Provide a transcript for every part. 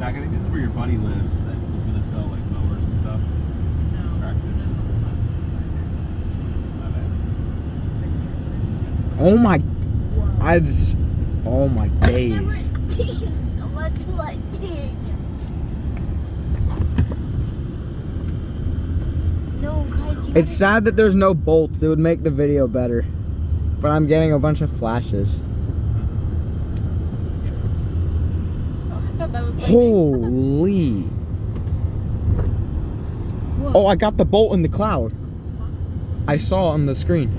Zach, I think this is where your buddy lives that was going to sell like mowers and stuff. No. Tractors. Oh my. Oh my days. It's sad that there's no bolts. It would make the video better. But I'm getting a bunch of flashes. Holy. Oh, I got the bolt in the cloud. I saw it on the screen.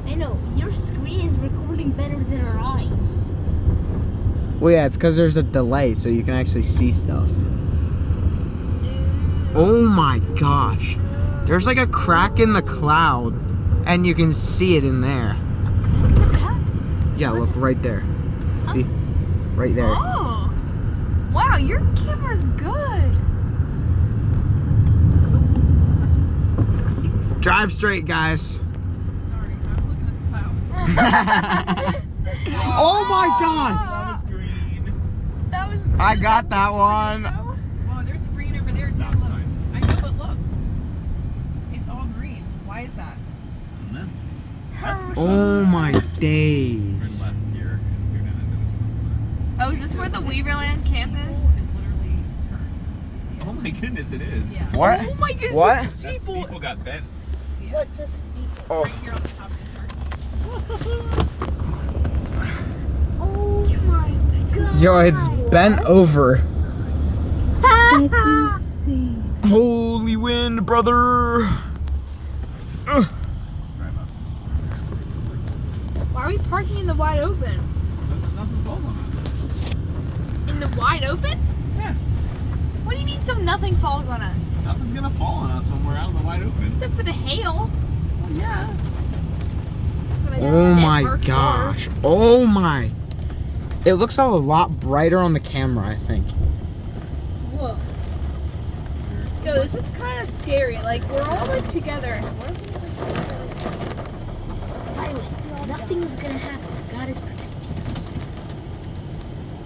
I know, your screen is recording better than our eyes. Well, yeah, it's because there's a delay, so you can actually see stuff. Oh my gosh. There's like a crack in the cloud, and you can see it in there. Yeah, look right there. See? Right there. Oh! Wow, your camera's good. Drive straight, guys. Sorry, I was looking at the clouds. Oh my gosh! That was green. That was. I got that one. Oh, there's green over there too. Stop Look. sign. I know, but look. It's all green. Why is that? I don't know. That's the Oh my Turn days. left here. You're down into this Oh, is this where the Weaverland camp is? one. Oh my goodness, it is. Yeah. What? Oh my goodness. What? this That steeple. steeple got bent. What's a steeple? Oh. Right here on the top of the chart. Oh my god. Yo, it's bent over. That's insane. Holy wind, brother. Drive up. Why are we parking in the wide open? Nothing falls on us. In the wide open? Yeah. What do you mean so nothing falls on us? Nothing's gonna fall on us when we're out in the wide open. Except for the hail. Well, yeah. It's gonna Oh dent my our car. gosh. Oh my. It looks a lot brighter on the camera, I think. Whoa. Yo, this is kind of scary. Like, we're all like together. What if we Violet, nothing is gonna happen. God is protecting us.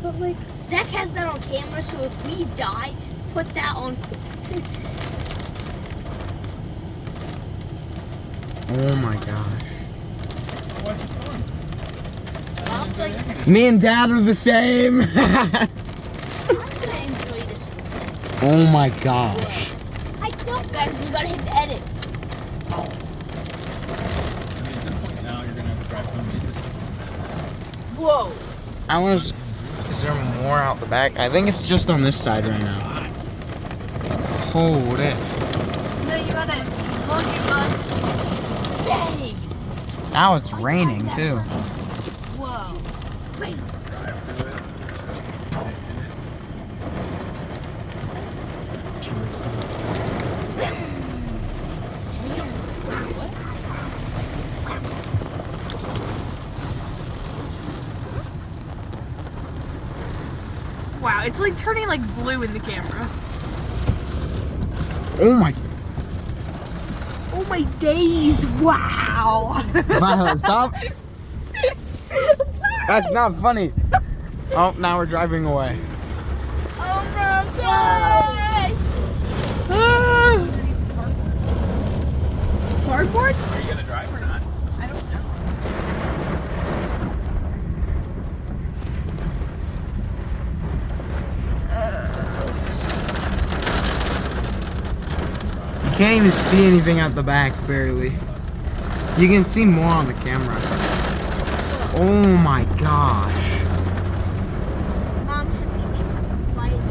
But like, Zach has that on camera, so if we die, put that on. Oh my gosh. Watch the storm. Mom's like, Me and Dad are the same. I'm gonna enjoy this. Oh my gosh. I don't, guys. We gotta hit the edit. I mean, at this point now, you're gonna have to drive home and this. whoa. I was. Is there more out the back? I think it's just on this side right now. Hold it. No, you gotta hold your gun. Bang! Now it's raining too. Whoa. Wait. Drive through it. Wow, it's like turning like blue in the camera. Oh my. Oh my days! Wow. Violet, stop. I'm sorry. That's not funny. Oh, now we're driving away. Oh my god! Ah. Cardboard? Are you gonna drive or not? I don't know. You can't even see anything at the back, barely. You can see more on the camera. Oh my gosh. Mom should be quiet.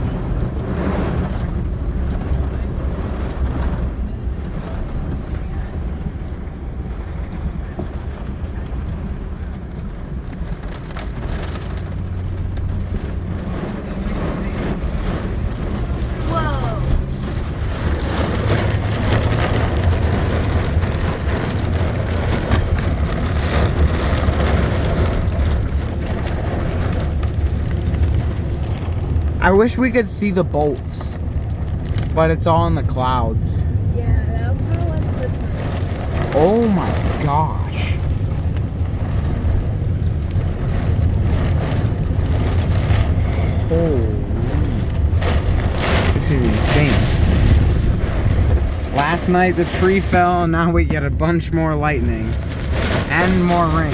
Whoa. I wish we could see the bolts, but it's all in the clouds. Yeah, that's kind of like this one. Oh my gosh. Holy. last night the tree fell and now we get a bunch more lightning and more rain.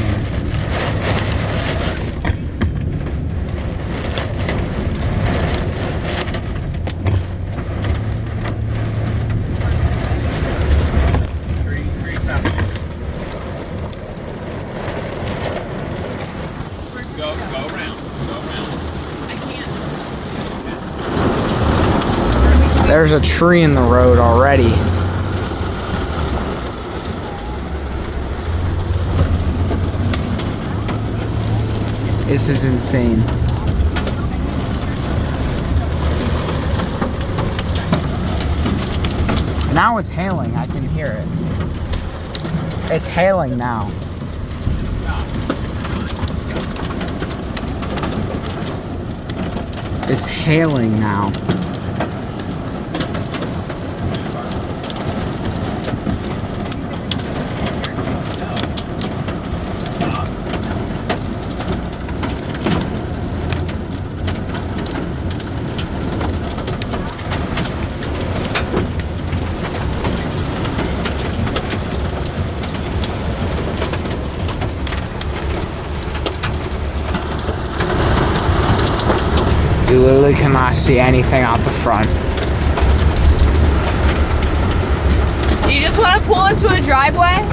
Go around. I can't. There's a tree in the road already. This is insane. Now it's hailing, I can hear it. It's hailing now. It's hailing now. You literally cannot see anything out the front. Do you just want to pull into a driveway?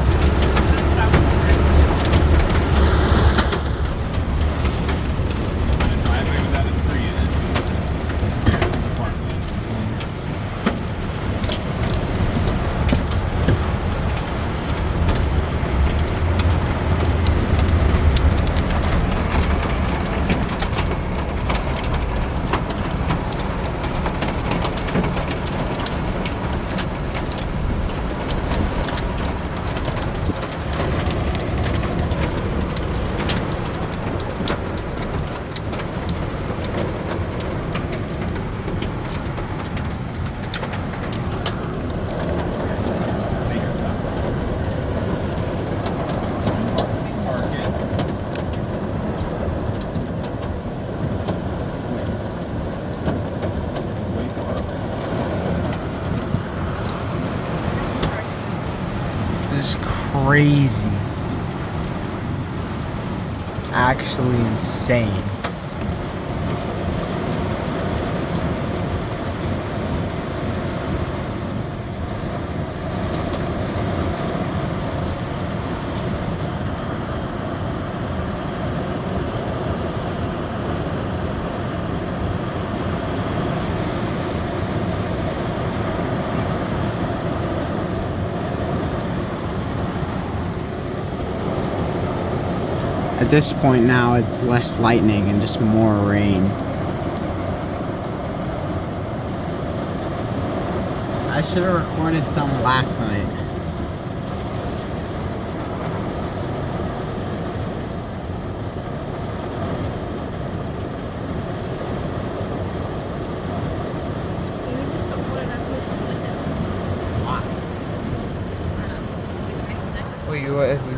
This is crazy. Actually insane. At this point now, it's less lightning and just more rain. I should have recorded some last night. Wait,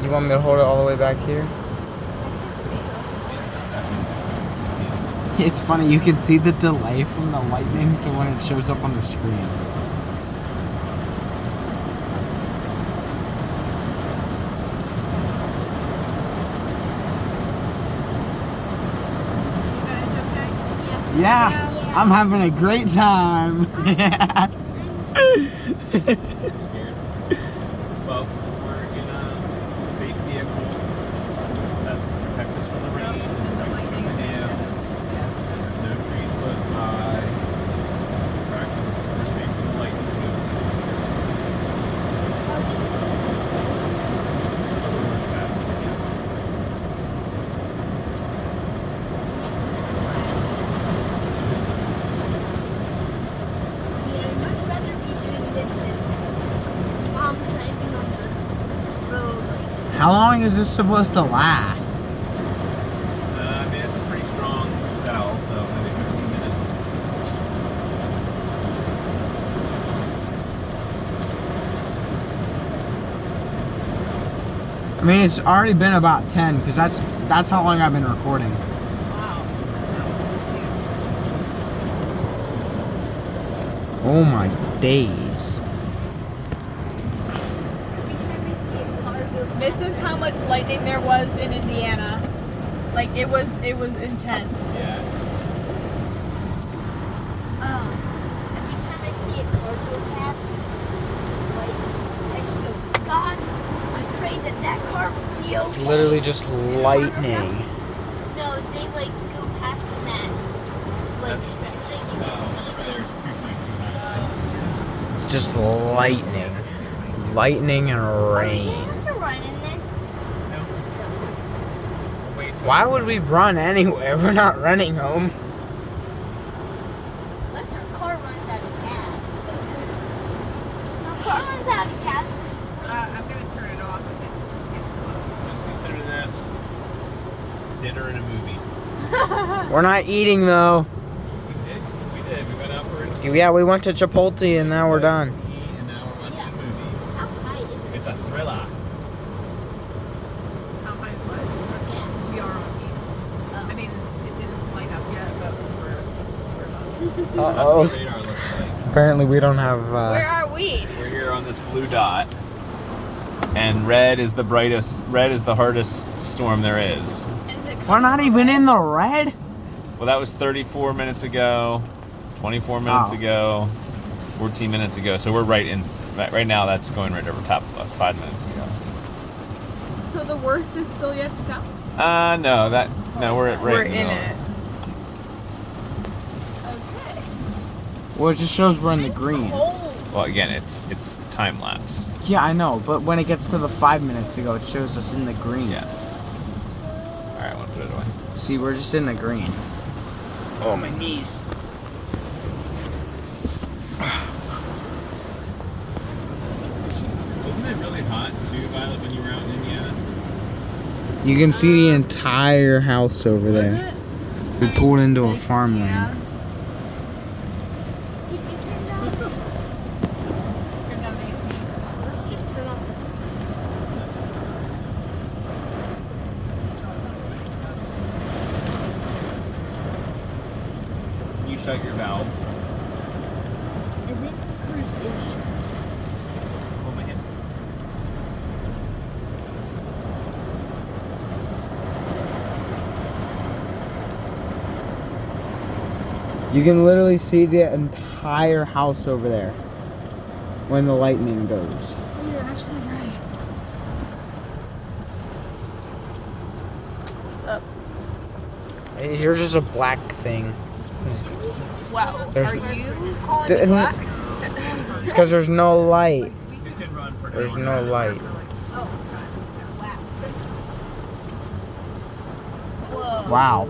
you want me to hold it all the way back here? It's funny, you can see the delay from the lightning to when it shows up on the screen. Yeah, I'm having a great time. Well, we're in a safe vehicle that protects us from the rain and protects us from the hail. There's no trees close by. We're safe from the lightning too. Otherwise, fast, yes. I'd much rather be doing this than driving on the road. Like, How long is this supposed to last? I mean, it's a pretty strong cell, so maybe 15 minutes. I mean, it's already been about 10, because that's how long I've been recording. Oh my days. much lightning there was in Indiana. Like it was intense. Yeah. Every time I see a car go past, I just go, God, I pray that car would be okay. It's literally just lightning. No, they like go past in that like stretch that you can see There's them. 2.29. It's just lightning. Lightning and You rain. have to run in this. Wait till Why would we run anywhere? We're not running home. Unless our car runs out of gas. Our car runs out of gas. I'm gonna turn it off. just consider this dinner and a movie. We're not eating though. We did. We went out for it. Yeah, we went to Chipotle and now we're done. And now we're watching a movie. How high is it? It's a thriller. How high is what? Yeah. We are on heat. I mean, it didn't light up yet, but we're That's Uh-oh. what the radar looks like. Apparently we don't have Where are we? We're here on this blue dot, and red is the brightest. Red is the hardest storm there is. Is it We're not even in the red? Well, that was 34 minutes ago, 24 minutes Oh. ago, 14 minutes ago. So we're right in. Right now, that's going right over top of us. 5 minutes ago. So the worst is still yet to come? No, we're right. We're in, the in middle. it. Okay. Well, it just shows we're in the green. Cold. Well, again, it's time lapse. Yeah, I know, but when it gets to the 5 minutes ago, it shows us in the green. Yeah. All right, I want to put it away. See, we're just in the green. Oh, my knees. Wasn't it really hot too, Violet, when you were out in Indiana? You can see the entire house over there. Was it? We pulled into a farmland. Yeah. Did you turn down? Turn down the AC. Let's just turn off the. You shut your valve. I think cruise station. Hold my hand. You can literally see the entire house over there when the lightning goes. Oh, you're actually right. What's up? Hey, here's just a black thing. Wow. There's- Are you calling The- me black? It's because there's no light. You can run for There's no light. Oh. Wow. Whoa. Wow.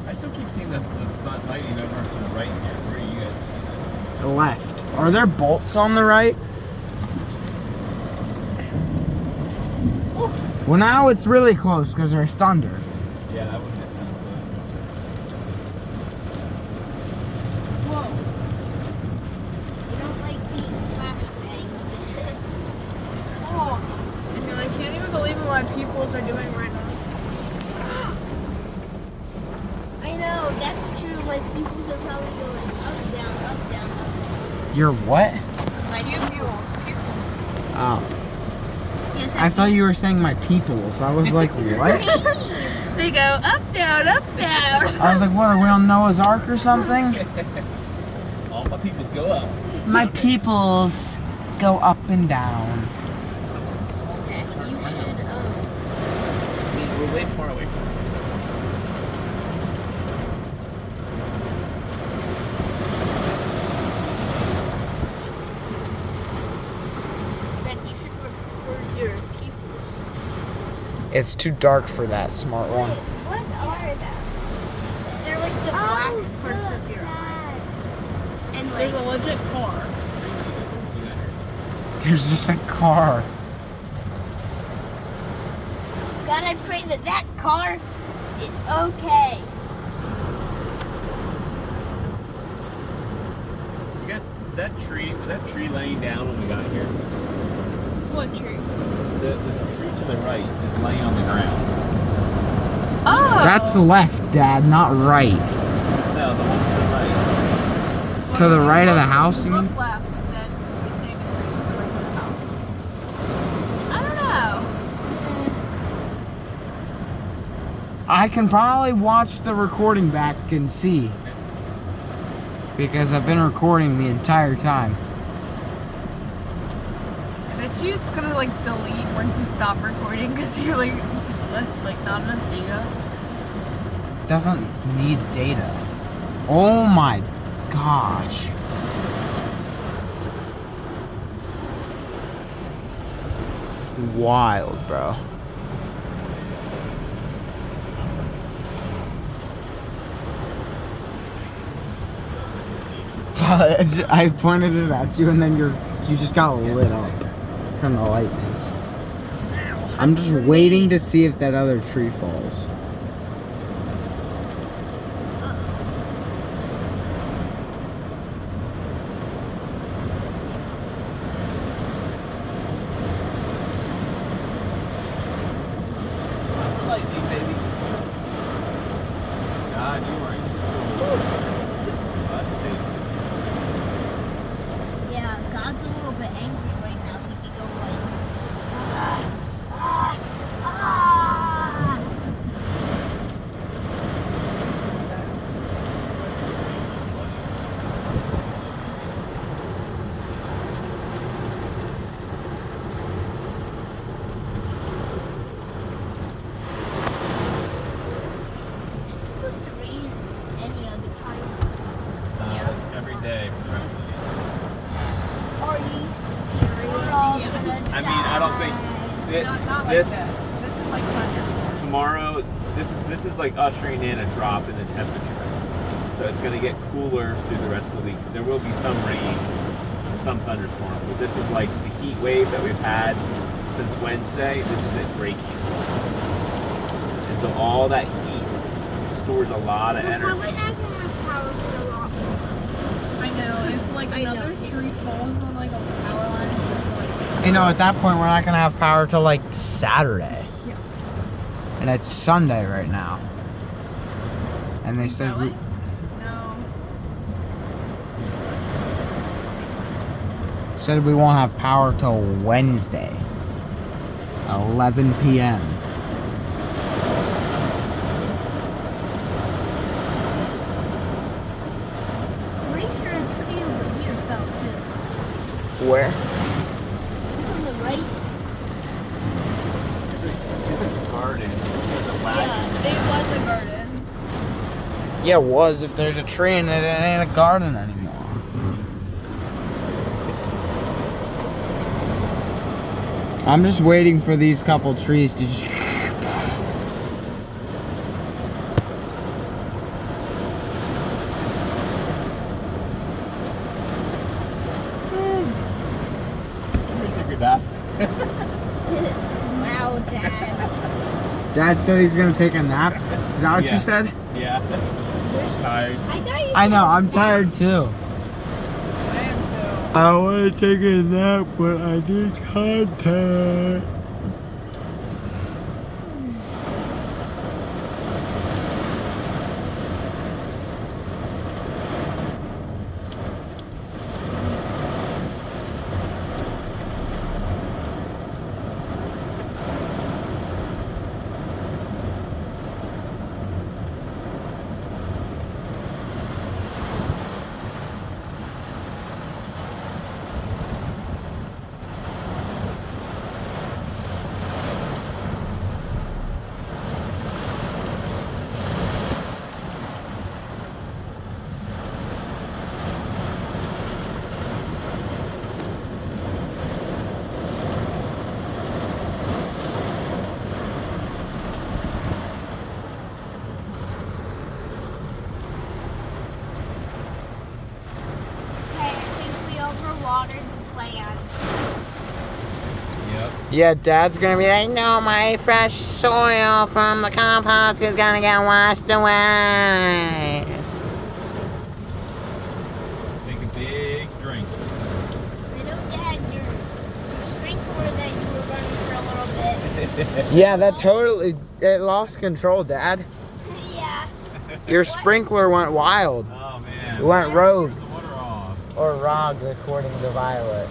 I still keep seeing the lightning over to the right here. Where are you guys seeing The left. Are there bolts on the right? Well, now it's really close because there's thunder. it? Yeah, that wouldn't make sense. Whoa. You don't like being flashbangs. Oh. I can't even believe what my pupils are doing right now. I know, that's true. My pupils are probably going up, down, up, down, up. Your what? My Pupils. Oh. Yes, I thought you were saying my peoples. I was like, what? They go up, down, up, down. I was like, what, are we on Noah's Ark or something? All my peoples go up. My peoples go up and down. Zach, you should, We're way far away from this. Zach, you should record your pupils. It's too dark for that, smart one. What are them? They're like the black parts of your eye. And There's like, a legit car. There's just a car. God, I pray that that car is okay. You guys, was that tree laying down when we got here? What tree? The tree to the right is laying on the ground. Oh. That's the left, Dad, not right. No, the one to the right. To the right of the house, you mean? Look left, then the same tree to the right of the house. I don't know. I can probably watch the recording back and see. Because I've been recording the entire time. I bet you it's gonna like delete once you stop recording because you're like not enough data. Doesn't need data. Oh my gosh. Wild, bro. I pointed it at you and then you just got lit up from the lightning. I'm just waiting to see if that other tree falls. Yeah, God's a little bit angry right now. He could go like, ah. Is this supposed to rain any other time? Every day for the rest of the week. Are you serious? We're all Yeah. gonna I mean, I don't think Not like this this. This is like ThunderStorm. tomorrow. This is like ushering in a drop in the temperature, so it's going to get cooler through the rest of the week. There will be some rain, some thunderstorms, but this is like the heat wave that we've had since Wednesday. This is it breaking, and so all that heat stores a lot of We're energy. probably not gonna have power for a lot more. I know. If like I know. another tree falls on like a power line, it's like You know, at that point, we're not gonna have power till like Saturday. Yeah. And it's Sunday right now. And they said Really? No. we won't have power till Wednesday, 11 p.m. Pretty sure a tree over here fell too. Where? On the right. It's a garden. It's a wagon. Yeah, it was a garden. Yeah, it was. If there's a tree in it, it ain't a garden anymore. I'm just waiting for these couple trees to just... Take your bath. Wow, Dad. Dad said he's gonna take a nap. Is that what Yeah. you said? Yeah. There's, Tired. I thought you I know, said I'm tired too. I am too. I want to take a nap, but I need content. Okay, I think we overwatered the plant. Yep. Yeah, Dad's gonna be like, no, my fresh soil from the compost is gonna get washed away. Take a big drink. I know, Dad, your sprinkler that you were running for a little bit. Yeah, that totally, it lost control, Dad. Yeah. Your sprinkler went wild. Oh man. It went rogue. Turns the water off. Or Rog, according to Violet.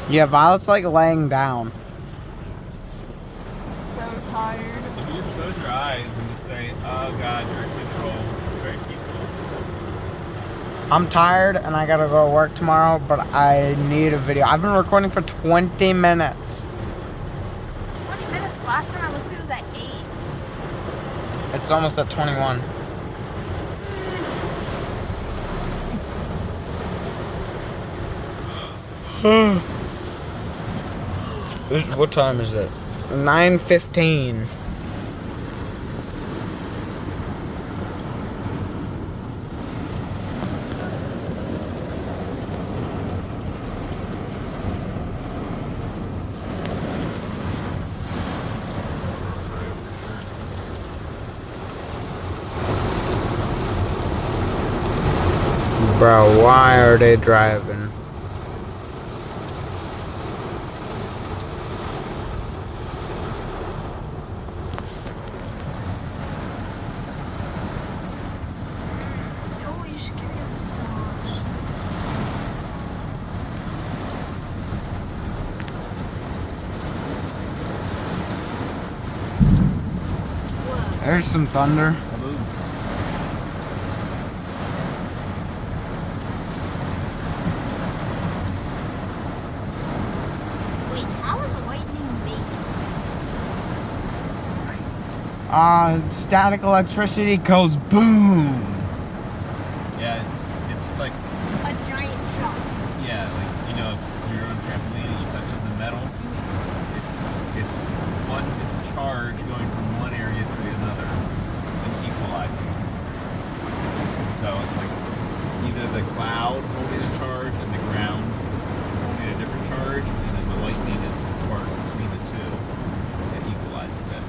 Yeah, Violet's like laying down. So tired. If you just close your eyes and just say, "Oh God, you're in control," it's very peaceful. I'm tired and I gotta go to work tomorrow, but I need a video. I've been recording for 20 minutes. 20 minutes. Last time I looked, it was at 8. It's almost at 21. What time is it? 9:15. Bro, why are they driving? Oh, you should give me a massage. Look. There's some thunder. Wait, how is lightning made? Static electricity goes boom. Yeah, it's just like, A giant shock. yeah, like, you know, if you're on a trampoline and you touch the metal, it's a charge going from one area to another and equalizing. So it's like either the cloud holding a charge and the ground holding a different charge, and then the lightning is the spark between the two that equalizes it.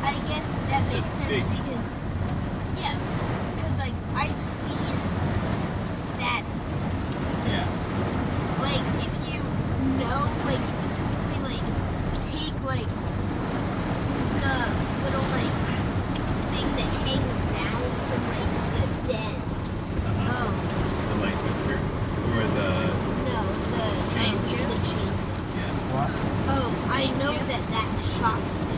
I guess that It's makes just sense big. because, yeah, because like I've seen static. Yeah. Like if you know, like specifically, like take like the little like thing that hangs down from like the den. Uh-huh. Oh The light fixture or the no, the chain. yeah. What? Oh, I know that shocks me.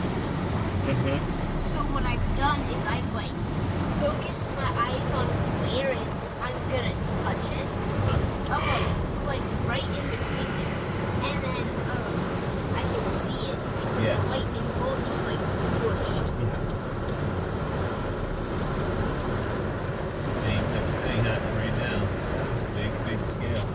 Uh-huh. So what I've done is I've like focused my eyes on where I'm gonna touch it. Like right in between there. And then I can see it. It's like Yeah. a lightning bolt just like squished. Same type of thing happening right now. Big scale.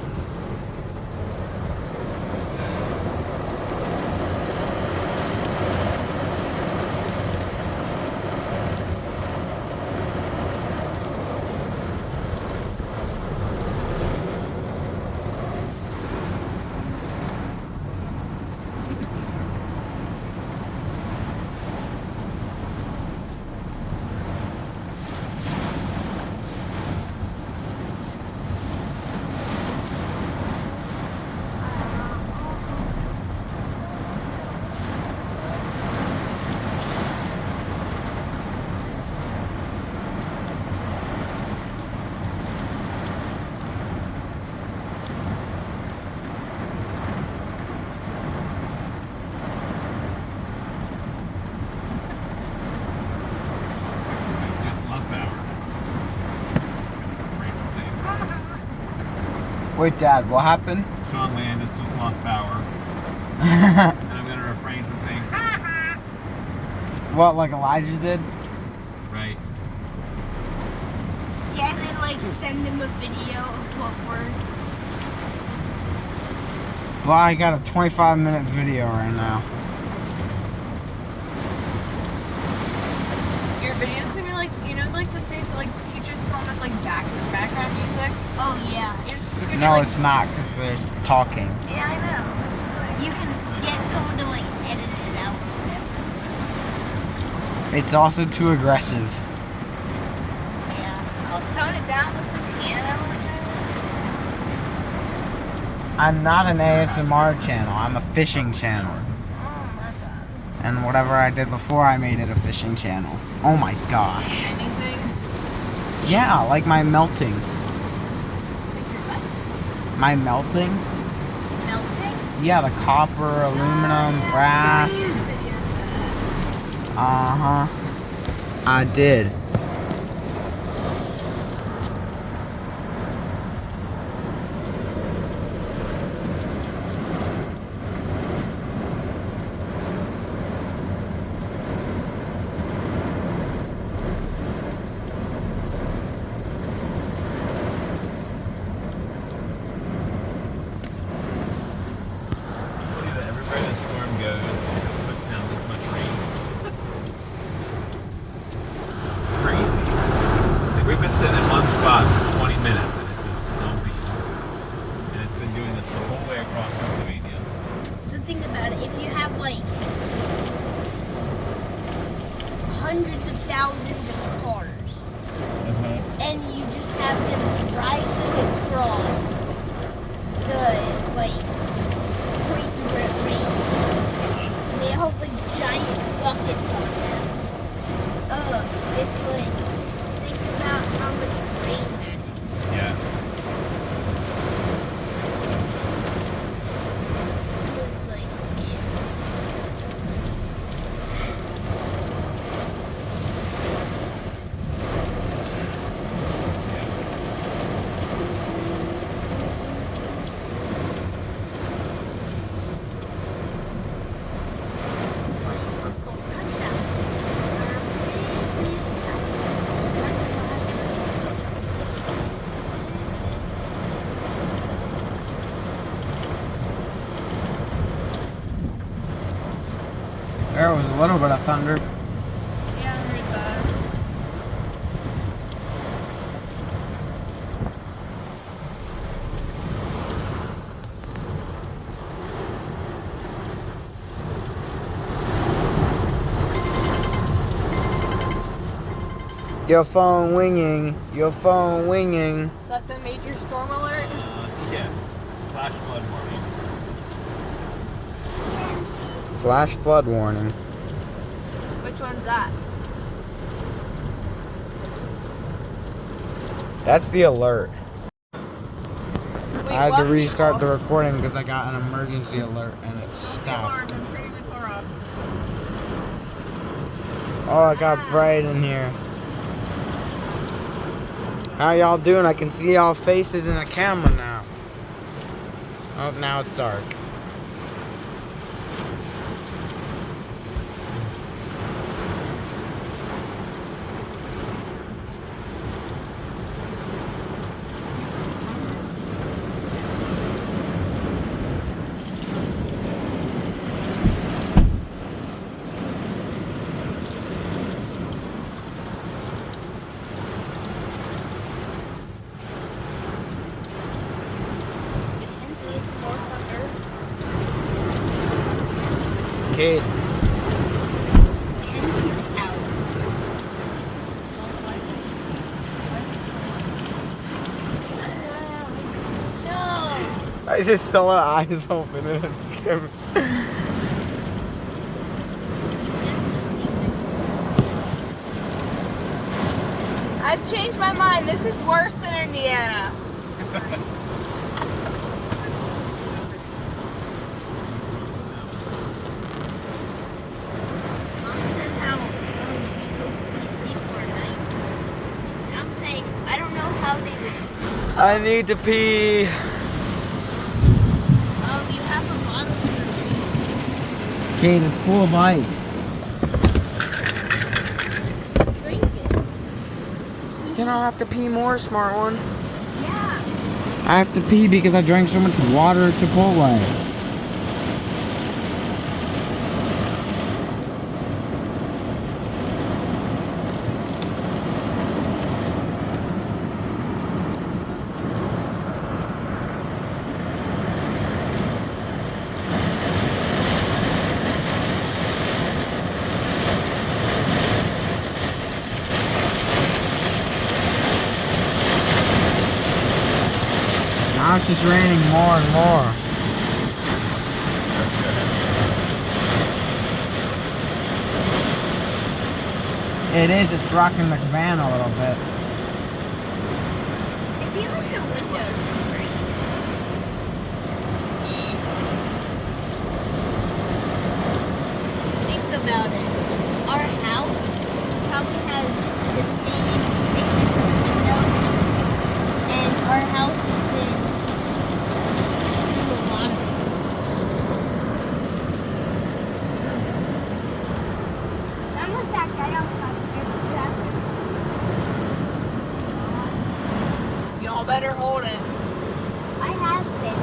Just lost power. Wait, Dad, what happened? Sean Landis just lost power. And I'm gonna refrain from saying What, like Elijah did? right. Yeah, and then like send him a video of what we're. Well, I got a 25-minute video right now. Your video's gonna be like, you know, like the things that like teachers put on as like background music. Oh yeah. It's just gonna No, be like, it's not, because there's talking. Yeah, I know. It's just like, you can get someone to like edit it out. Or whatever. It's also too aggressive. Yeah. I'll tone it down with some piano. I'm not an ASMR channel. I'm a fishing channel. Oh my god. And whatever I did before, I made it a fishing channel. Oh my gosh. Anything? Yeah, like my melting. I My melting? Melting? Yeah, the copper, aluminum, brass. Uh-huh. I did. Everywhere the storm goes, it puts down this much rain. Crazy. Like we've been sitting in one spot for 20 minutes and it's just dumping. And it's been doing this the whole way across Pennsylvania. So think about it. If you have like hundreds of thousands of cars, and you just have them driving across the like places where it rains, they have like giant buckets on them. It's like, think about how much rain that is. Yeah. It's like, There was a little bit of thunder. Yeah, I heard that. Your phone winging. Your phone winging. Is that the major storm alert? Yeah. Flash flood warning. Flash flood warning. Which one's that? That's the alert. Wait, I had to what? restart the recording because I got an emergency alert and it stopped. Oh, it got bright in here. How y'all doing? I can see y'all faces in the camera now. Oh, now it's dark. Kid. Kenzie's out. No! I just saw her eyes open and it scared me. I've changed my mind. This is worse than Indiana. Mom said how she hopes these people are nice. And I'm saying, I don't know how they would. I need to pee. You have a bottle for Kate, it's full of ice. me. Drink it. Then I'll have to pee more, smart one. Yeah. I have to pee because I drank so much water at Chipotle. Now it's just raining more and more. It is, it's rocking the van a little bit. I feel like the windows are breaking. think about it, our house probably has the same thickness of window, and our house has been through a lot of things. When was that guy outside there? Y'all better hold it. I have been.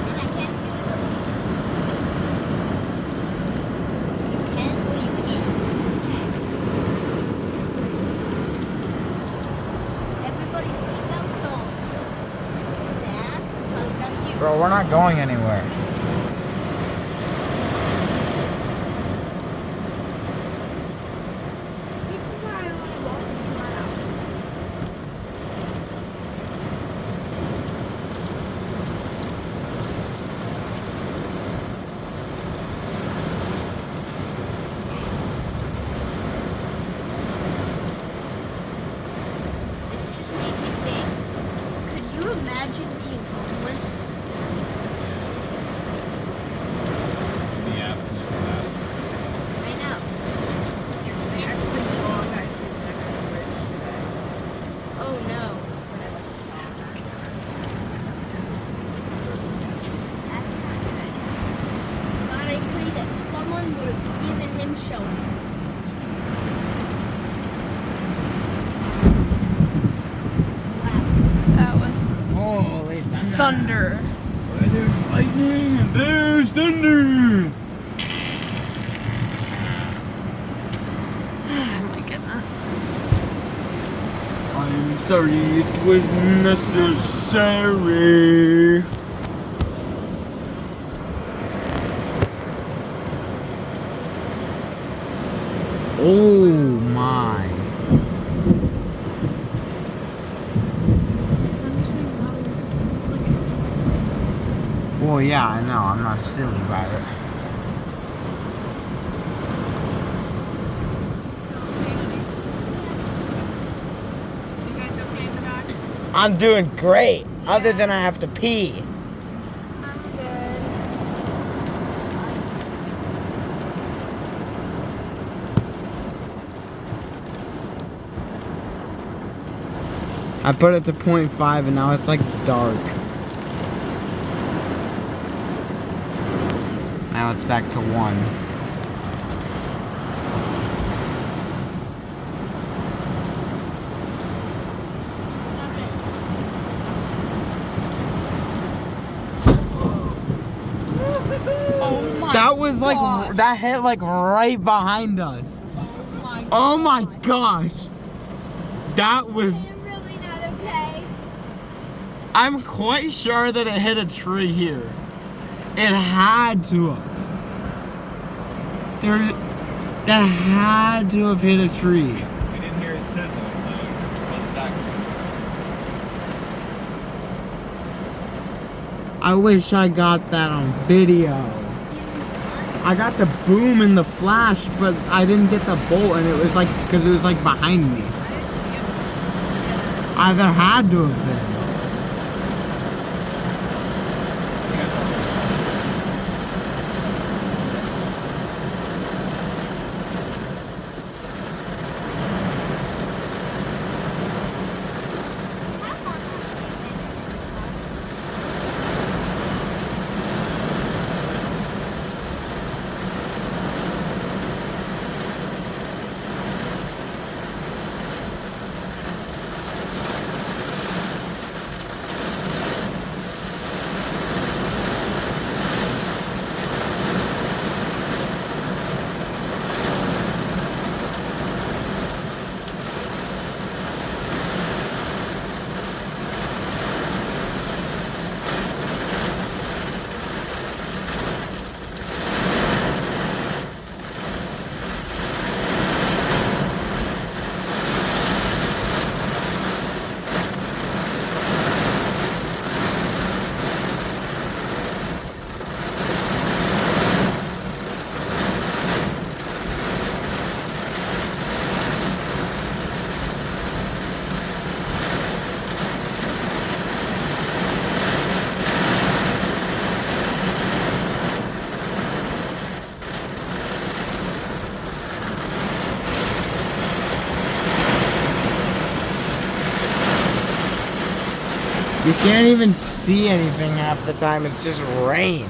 And I can do it. You can or you can't. Everybody's seatbelts on. Zach, come down here. Bro, we're not going anywhere. This is where I want to walk tomorrow. This just made me think. Could you imagine being homeless? The absolute best. I know. I actually saw a guy sitting next to the bridge today. Oh no. That's not good. God, I pray that someone would have given him shelter. Wow. That was Holy thunder. Where there's lightning and there's thunder. Oh my goodness. I'm sorry, it was necessary. Oh my. Well, yeah, I know. I'm not silly about it. You guys okay in the back? I'm doing great, other than I have to pee. I'm good. I put it to 0.5 and now it's like dark. Now it's back to 1. Oh my That was like, gosh. that hit like right behind us. Oh my gosh. That was, I'm really not okay. I'm quite sure that it hit a tree here. It had to have. That had to have hit a tree. We didn't hear it sizzle, so it wasn't that good. I wish I got that on video. I got the boom and the flash, but I didn't get the bolt, and it was like, because it was like behind me. There had to have been. You can't even see anything half the time. It's just rain.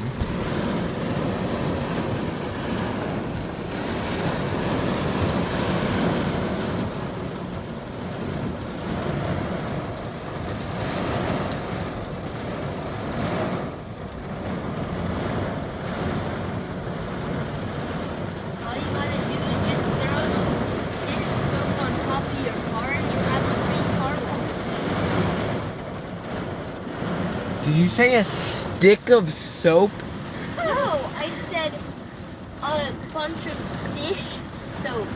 All you gotta do is just throw some dish soap on top of your car and you have a clean car wash. Did you say a stick of soap? No, I said a bunch of dish soap.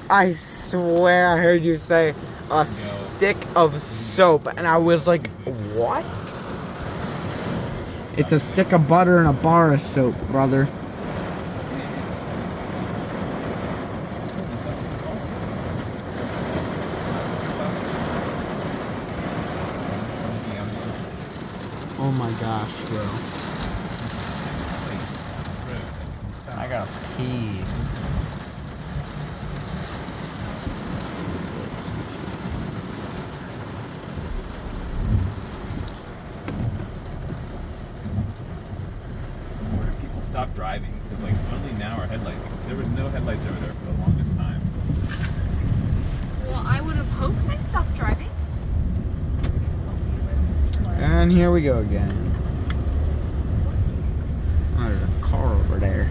I swear I heard you say a stick of soap, and I was like, what? It's a stick of butter and a bar of soap, brother. Oh my gosh, bro. I gotta pee. Where if people stop driving, because like only now are headlights. There was no headlights over there for the longest time. Well, I would have hoped they stopped driving. And here we go again. Oh, there's a car over there.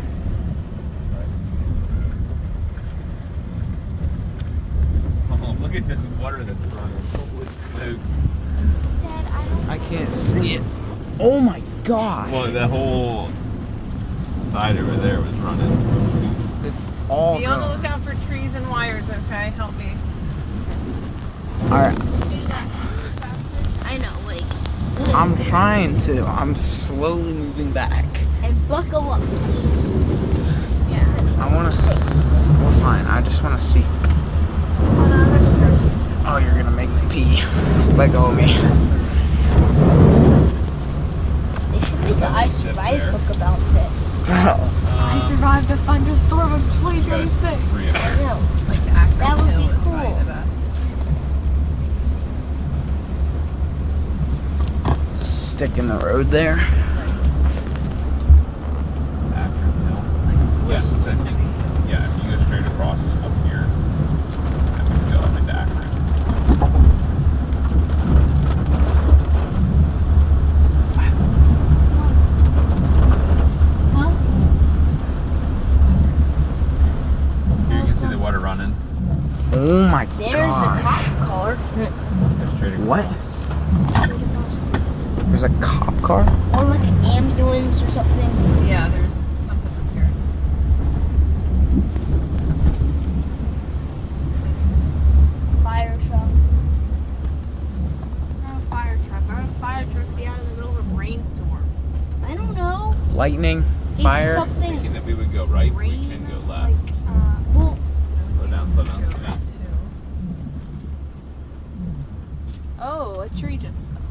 Oh, look at this water that's running. Holy smokes. Dad, I don't. I can't see it. Oh my god. Well, the whole side over there was running. It's all Be on the gone. lookout for trees and wires, okay? Help me. Alright, I know, like. I'm trying to. I'm slowly moving back. And buckle up, please. Yeah. I wanna. We're fine. I just wanna see. Oh, you're gonna make me pee. Let go of me. They should make an I Survived book about this. I survived a thunderstorm of 2026. I know. Like the Akron That would Hill be is probably cool. the best. Stick in the road there. Akron Hill. Yeah, so I think, yeah, if you go straight across up here, and we can go up into Akron. Huh? Here you can see the water running. Oh my There's gosh. a cop car. Go straight across. What? There's a cop car? Or like an ambulance or something. Yeah, there's something up here. Fire truck. It's not a fire truck. Why would a fire truck be out in the middle of a rainstorm? I don't know. Lightning? It's Fire? something. Thinking that we would go right, we Rain, can go left. Well, Slow down, slow down, slow down. Oh, a tree just fell.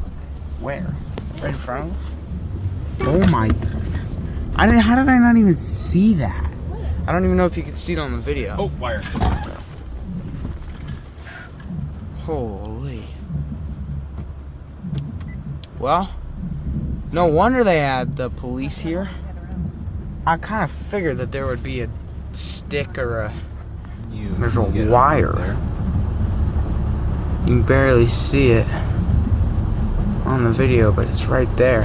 Where? Right in front of us? Oh my. How did I not even see that? I don't even know if you could see it on the video. Oh, wire. Holy. Well, no wonder they had the police here. I kind of figured that there would be a stick or a. There's a Get it wire. there. You can barely see it on the video, but it's right there.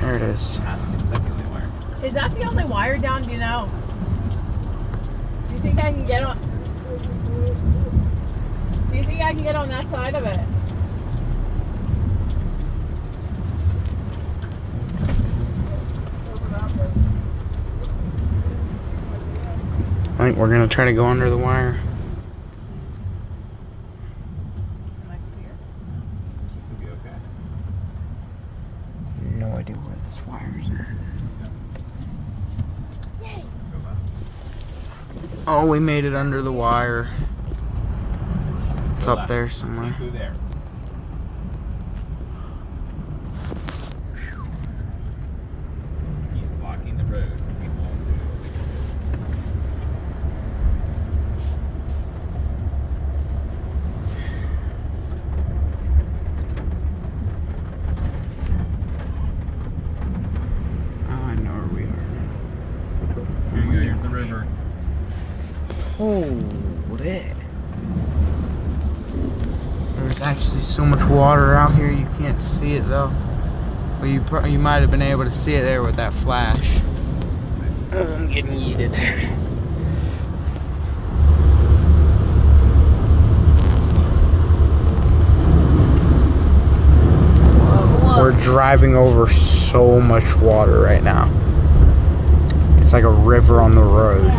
There it is. Ask him, is that the only wire? Is that the only wire down? Do you know? Do you think I can get on? Do you think I can get on that side of it? I think we're gonna try to go under the wire. Am I clear? You'll be okay. No idea where this wire's at. yay. Go left. Oh, we made it under the wire. It's Go up left. there somewhere. Can't go there. He's blocking the road for people to the river. Holy. There's actually so much water out here you can't see it though. But you might have been able to see it there with that flash. Oh, I'm getting yeeted. We're driving over so much water right now. It's like a river on the road.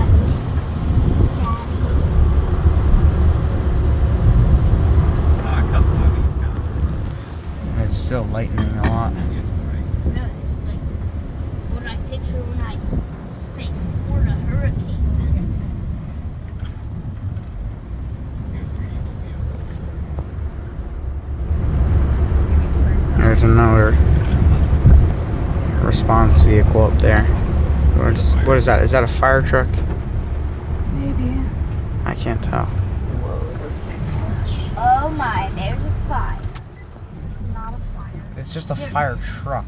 And it's still lightning a lot. No, it's like what I picture when I say Florida hurricane. There's another response vehicle up there. What is that? Is that a fire truck? Maybe. I can't tell. Oh my, there's a fire. Not a fire. It's just a fire truck.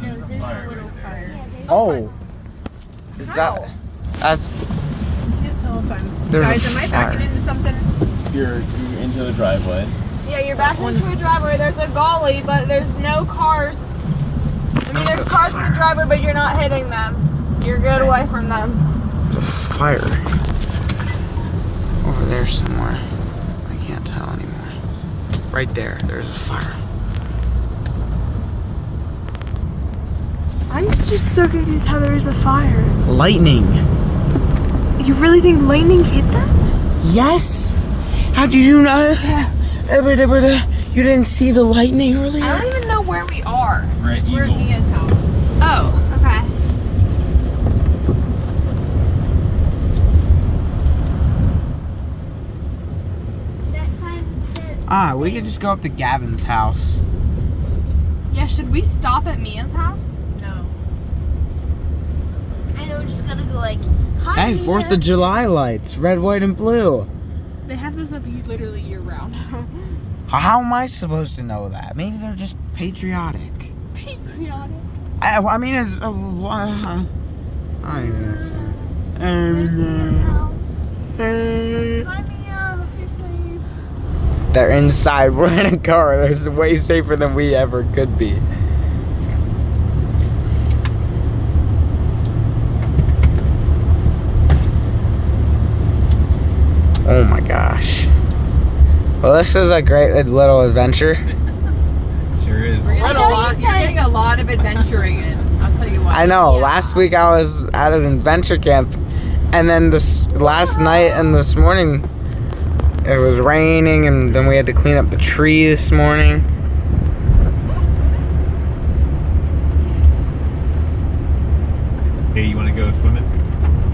No, there's a little fire. Oh. Is that? That's. Can't tell if I'm. There's Guys, a am I fire. backing into something? You're into the driveway. Yeah, you're backing into a driveway. There's a gully, but there's no cars. I mean, there's cars in the driveway, but you're not hitting them. You're good away from them. There's a fire over there somewhere. I can't tell anymore. Right there. There's a fire. I'm just so confused how there is a fire. Lightning. You really think lightning hit them? Yes. How did you not? You didn't see the lightning earlier? I don't even know where we are. We're at We're at Eagle. Mia's house. Oh, okay. That sign instead. We could just go up to Gavin's house. Yeah, should we stop at Mia's house? No. I know, we're just gonna go like, hi. Hey, 4th of July lights. Red, white, and blue. They have those up literally year round. How am I supposed to know that? Maybe they're just patriotic. Patriotic. I mean, it's. I don't even know. It's Mia's house. Hi Mia, hope you're safe. They're inside. We're in a car. They're way safer than we ever could be. Oh my gosh. Well, this is a great little adventure. Sure is. You're getting a lot of adventuring in. I'll tell you what. I know. Last week I was at an adventure camp, and then this last night and this morning it was raining, and then we had to clean up the tree this morning. Hey, you want to go swimming?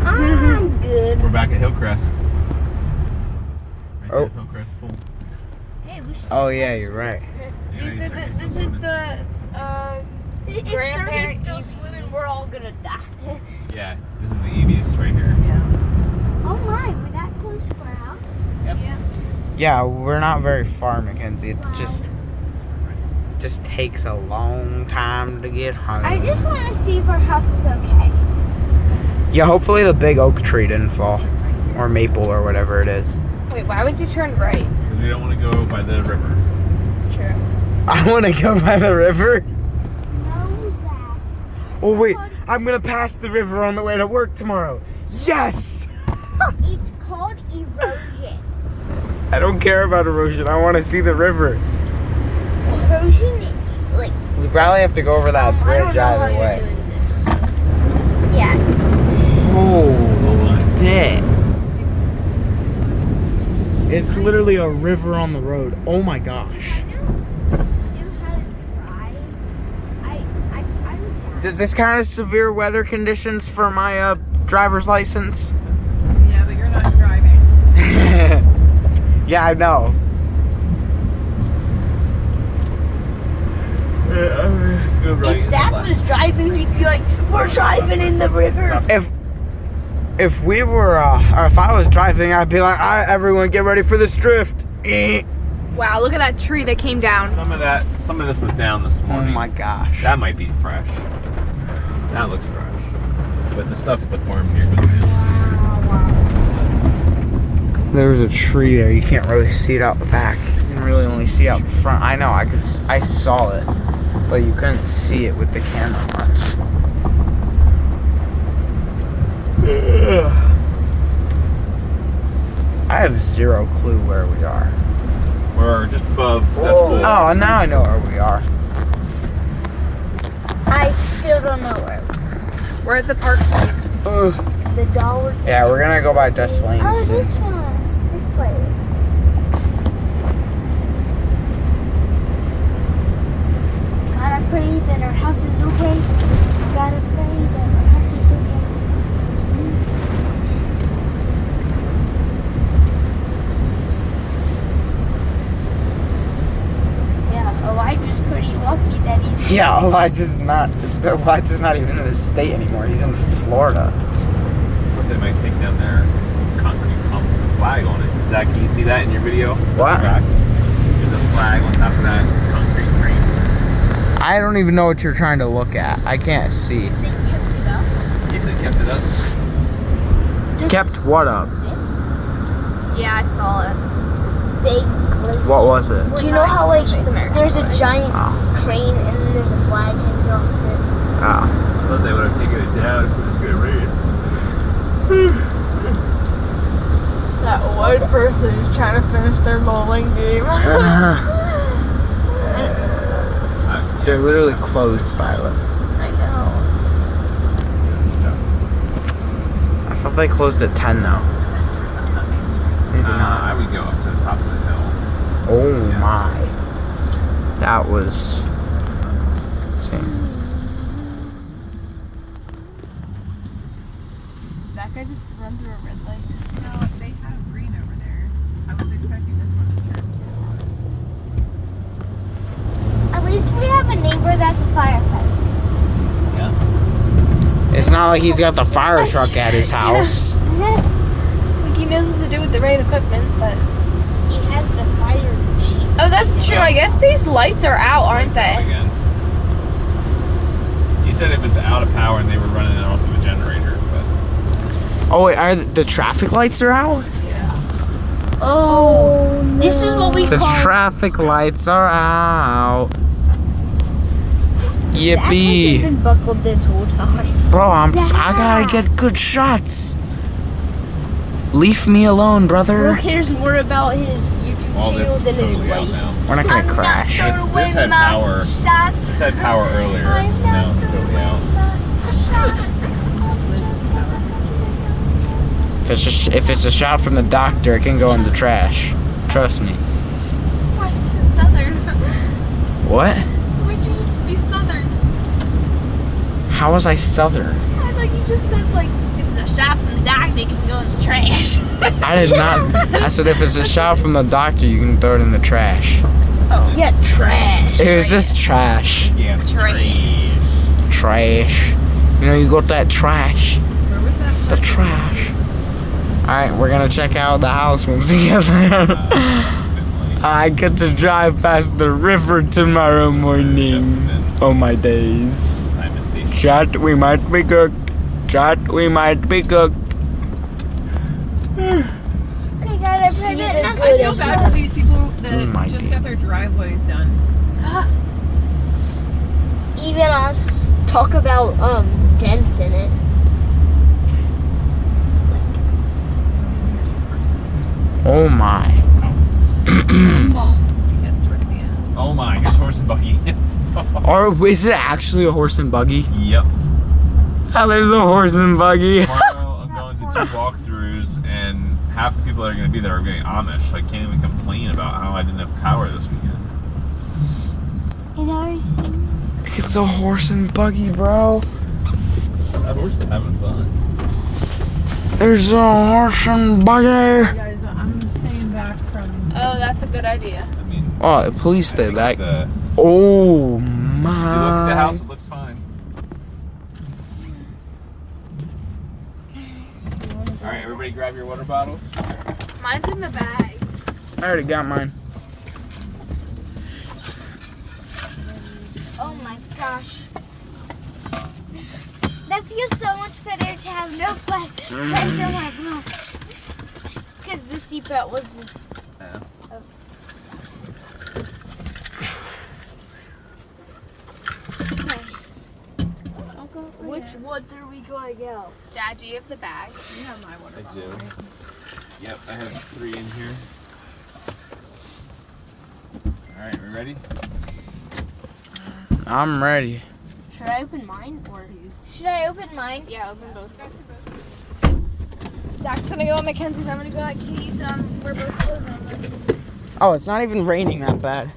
I'm good. We're back at Hillcrest. Right Oh. there, Hillcrest Pool. Hey, we should. Oh yeah, you're right. Yeah, This you is check the, it, this still is swimming. the If grandparent Sergey's still Evie's. swimming, we're all gonna die. Yeah, this is the Evie's right here. Oh my, we're that close to our house? Yep. Yeah. Yeah, we're not very far, Mackenzie. It's just takes a long time to get home. I just want to see if our house is okay. Yeah, hopefully the big oak tree didn't fall, or maple, or whatever it is. Wait, why would you turn right? Because we don't want to go by the river. True. I want to go by the river. No, Zach. Oh wait, I'm gonna pass the river on the way to work tomorrow. Yes! It's called erosion. I don't care about erosion. I want to see the river. Erosion, like. We probably have to go over that I don't bridge know how either you're way. doing this. Yeah. Oh, dick. It's literally a river on the road. Oh my gosh. I knew how to drive. I would Does this kind of severe weather conditions for my driver's license? Yeah, but you're not driving. Yeah, I know. Go right. If Zach was driving, he'd be like, "We're driving in the river." If we were, or if I was driving, I'd be like, all right, everyone get ready for this drift. Wow, look at that tree that came down. Some of this was down this Oh morning. my gosh. That might be fresh. That looks fresh. But the stuff at the farm here was down. There's a tree there. You can't really see it out the back. You can really only see out the front. I know. I saw it, but you couldn't see it with the camera much. I have zero clue where we are. We're just above. Oh, now I know where we are. I still don't know where. We're at the park place. The dollar. Yeah, we're gonna go by Dutch Lane Oh, soon. this one. This place. God, I pray that our house is okay. God, I pray that our house is okay. Yeah, Elijah's pretty lucky that he's. Yeah, Elijah's not even in the state anymore. He's in Florida. They might take down their concrete pump with a flag on it. Zach, can you see that in your video? What? There's a flag on top of that concrete frame. I don't even know what you're trying to look at. I can't see. They kept it up. Yeah, they kept it up. Kept what up? Yeah, I saw it. Big cliff. What was it? Do you know how like Just American there's a flag. giant Oh. crane and then there's a flag hanging off of it? Ah. I thought they would have taken it down if it was going to rain. That one person who's trying to finish their bowling game. They're literally closed, Violet. I know. I thought they closed at 10 though. Maybe not. I would go up to the top of the hill. Oh my. That was insane. That guy just run through a red light. No, they have green over there. I was expecting this one to turn too. At least we have a neighbor that's a firefighter. It's not like he's got the fire truck at his house. Like he knows what to do with the right equipment, but. He has the fire chief. Oh, that's true. I guess these lights are out, aren't they? Again. He said it was out of power and they were running it off of a generator. But Oh wait, the traffic lights are out? Oh, this is what we The call. traffic lights are out. Zach Yippee. hasn't been buckled this whole time. Bro, I gotta Zach. get good shots. Leave me alone, Who brother. cares more about his YouTube all this channel is than his totally out wife? now. We're not gonna crash. This had power. This had power earlier. Now it's totally out. If it's a shot from the doctor, it can go in the trash. Trust me. Why you said Southern? What? Why'd you just be Southern? How was I Southern? I thought you just said, like, if it's a shot from the doctor, it can go in the trash. I did not. I said if it's a shot from the doctor, you can throw it in the trash. Yeah, trash. It was just trash. Yeah, Trash. Trash. You know, you got that trash. Where was that? The trash. Alright, we're gonna check out the house once we get there. I get to drive past the river tomorrow morning. Oh my days. Chat, we might be cooked. Chat, we might be cooked. Okay, God, I pray that I nothing feel is bad for these people that Oh my just God. got their driveways done. even us talk about dents in it. It's like, Oh my. Yeah, towards the end. Oh my, here's horse and buggy. Or is it actually a horse and buggy? Yep. Oh, there's a horse and buggy. Tomorrow I'm going to 2 walkthroughs, and half the people that are going to be there are getting Amish. I can't even complain about how I didn't have power this weekend. is that right? It's a horse and buggy, bro. That horse is having fun. There's a horse and buggy. Guys, I'm staying back from. Oh, that's a good idea. I mean, Oh, please I stay think back. the- Oh if you look at the my. house, it looks fine. Alright, everybody grab your water bottles. Mine's in the bag. I already got mine. Oh my gosh. That feels so much better to have no pressure on my blood. Because the seatbelt was. Yeah. Which ones are we going out? Dad, do you have the bag? You have my water I bottle, do. right? Yep, I have 3 in here. Alright, we ready? I'm ready. Should I open mine or? Should I open mine? Yeah, open both. Zach's gonna go at Mackenzie's. I'm gonna go at Katie's. We're both closing. Oh, it's not even raining that bad.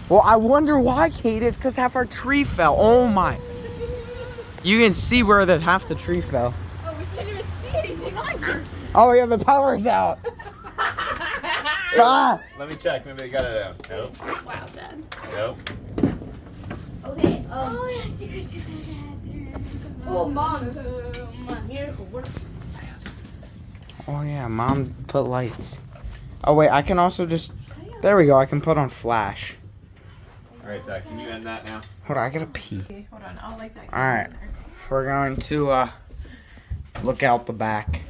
Well, I wonder why, Kate. It's because half our tree fell. Oh my. You can see where half the tree fell. Oh, we can't even see anything either. Oh yeah, the power's out. Ah! Let me check. Maybe they got it out. Nope. Wow, Dad. Nope. Okay. Oh, I have to go to the bathroom. Oh, Mom. Miracle work. Oh yeah, Mom put lights. Oh wait, I can also just. There we go. I can put on flash. Alright, Zach, can you end that now? Hold on, I gotta pee. Okay, hold on. I'll like that. All right, we're going to look out the back,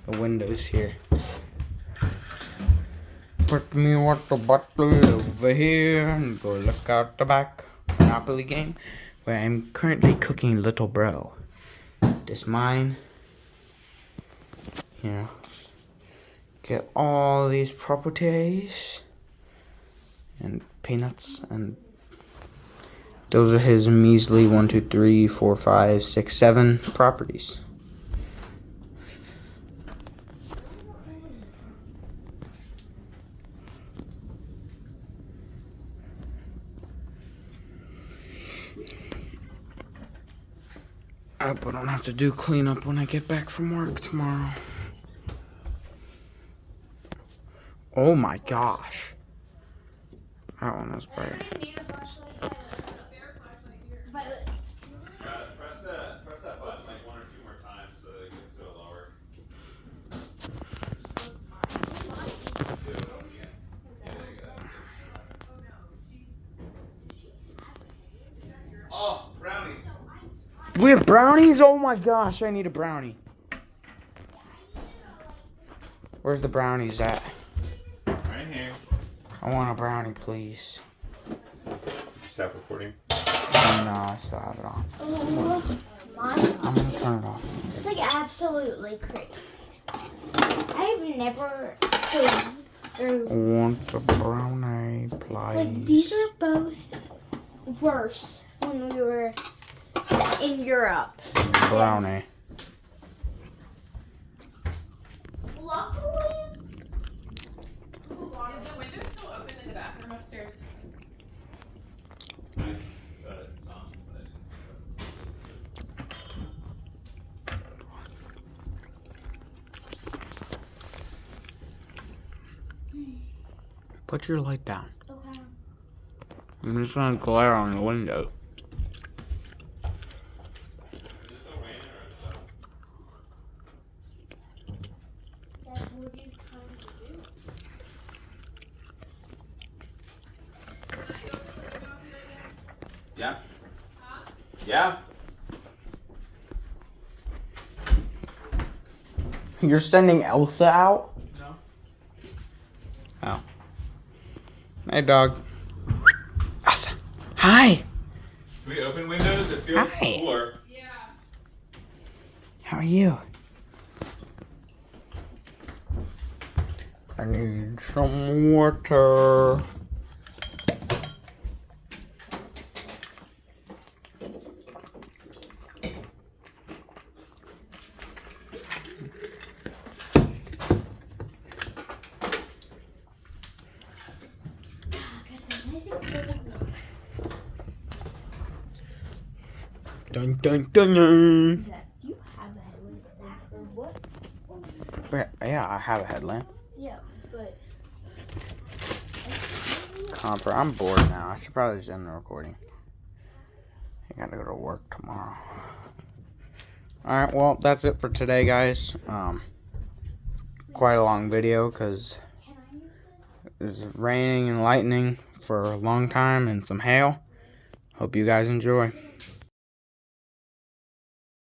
the windows here. Put me with the butler over here and go look out the back. Monopoly game, where I'm currently cooking little bro. This mine. Here. Get all these properties and peanuts, and those are his measly 1, 2, 3, 4, 5, 6, 7 properties. I hope I don't have to do cleanup when I get back from work tomorrow. Oh my gosh. That one was bright. Press that button like 1 or 2 more times so that it gets to a lower. Oh, brownies. We have brownies? Oh my gosh, I need a brownie. Where's the brownies at? Right here. I want a brownie, please. Stop recording. Oh, no, I still have it on. Oh, Mom. I'm gonna turn it off. It's like absolutely crazy. I've never seen. I want a brownie, please. Like these are both worse when we were in Europe. Brownie. Luckily, Is the window still open in the bathroom upstairs? Put your light down. okay. I'm just gonna glare on the window. Dad, what are you trying to do? Yeah. Yeah. You're sending Elsa out? No. Oh. Hey, dog. Elsa. Hi. We open windows. It feels Hi. cooler. Yeah. How are you? I need some water. Dun dun dun dun. Zach, do you have a headlamp or what? Yeah, I have a headlamp. Yeah, but Comper, I'm bored now. I should probably just end the recording. I gotta go to work tomorrow. Alright, well, that's it for today, guys. Quite a long video because it was raining and lightning for a long time and some hail. Hope you guys enjoy.